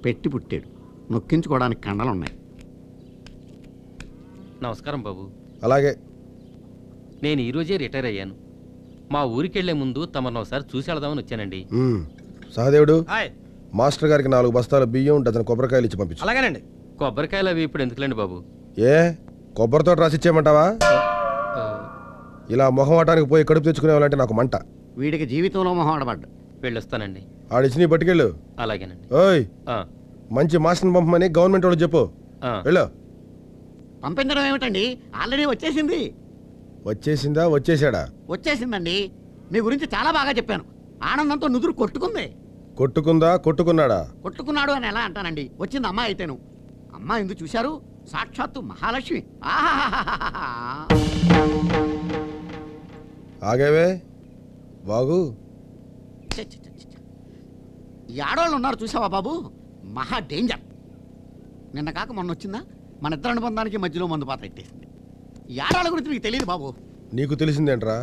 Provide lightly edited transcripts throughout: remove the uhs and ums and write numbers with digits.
పెట్టి పుట్టాడు, నొక్కించుకోవడానికి కండలున్నాయి. నమస్కారం బాబు. అలాగే. నేను ఈరోజే రిటైర్ అయ్యాను. మా ఊరికెళ్లే ముందు తమను ఒకసారి చూసి వెళదామని వచ్చానండి. సహదేవుడు, మాస్టర్ గారికి 4 బస్తాల బియ్యం, డజన్ కొబ్బరికాయలు ఇచ్చి పంపించు. అలాగేనండి. కొబ్బరికాయలు అవి ఇప్పుడు ఎందుకులేండి బాబు? ఏ కొబ్బరితో రాసిచ్చేయమంటావా? ఇలా మొహమాటానికి పోయి కడుపు తెచ్చుకునేవాళ్ళంటే నాకు మంట. వీడికి జీవితంలో మొహం ఆడబడ్డా. వెళ్ళొస్తానండి. ఆడిచ్చి నీ పట్టుకెళ్ళు. అలాగేనండి. ఓయ్, మంచి మాస్టర్ని పంపమని గవర్నమెంట్ వాళ్ళు చెప్పు. వెళ్ళు. పంపించడం ఏమిటండి, ఆల్రెడీ వచ్చేసింది. వచ్చేసిందా? వచ్చేసాడా? వచ్చేసిందండి. మీ గురించి చాలా బాగా చెప్పాను. ఆనందంతో నుదురు కొట్టుకుంది. కొట్టుకుందా? కొట్టుకున్నాడా? కొట్టుకున్నాడు అని ఎలా అంటానండి, వచ్చింది అమ్మాయి అయితేను. అమ్మాయి ఎందుకు చూశారు? సాక్షాత్తు మహాలక్ష్మి. ఆగేవే బాగు. ఈ ఆడవాళ్ళు ఉన్నారు చూసావా బాబు, మహా డేంజర్. నిన్న కాక మొన్న వచ్చిందా, మన ఇద్దరు అనుబంధానికి మధ్యలో మందు పాత్ర ఎట్టేసింది. ఈ ఆడవాళ్ళ గురించి మీకు తెలియదు బాబు. నీకు తెలిసిందేంట్రా?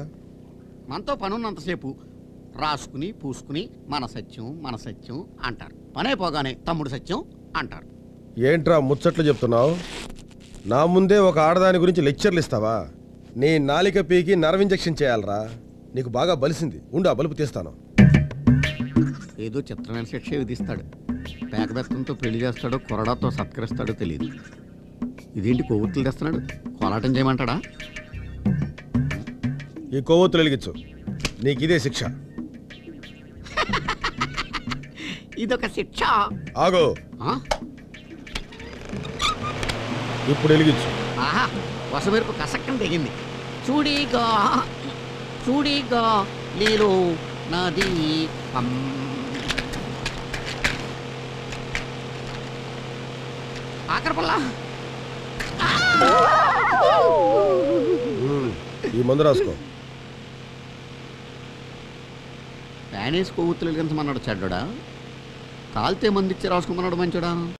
మనతో పనున్నంతసేపు రాసుకుని పూసుకుని మన సత్యం అంటారు. పనే పోగానే తమ్ముడు సత్యం అంటారు. ఏంట్రా ముచ్చట్లు చెప్తున్నావు? నా ముందే ఒక ఆడదాని గురించి లెక్చర్లు ఇస్తావా? నీ నాలిక పీకి నర్వ్ ఇంజెక్షన్ చేయాలరా. నీకు బాగా బలిసింది. ఉండు, ఆ బలుపు తీస్తాను. ఏదో చిత్రమైన శిక్ష విధిస్తాడు. పేకబెత్తంతో పెళ్లి చేస్తాడో కొరడాతో సత్కరిస్తాడో తెలియదు. ఇదేంటి కొవ్వొత్తులు తెస్తున్నాడు, కోలాటం చేయమంటాడా? ఈ కొవ్వొత్తులు వెలిగించు. నీకు ఇదే శిక్ష. ఇదొక శిక్ష. ఆగో, ఇప్పుడు వెలిగించు. ఆహా, వసమెరుపు కసక్కని తెగింది. చూడిగా చూడిగా నీలో నది ఆఖరిపల్లా. ఈ మందు రాసుకో. ఫ్యాన్ వేసి కొవ్వొత్తులు వెలిగించమన్నాడు చెడ్డా, కాలితే మందిచ్చి రాసుకోమన్నాడు మంచోడా.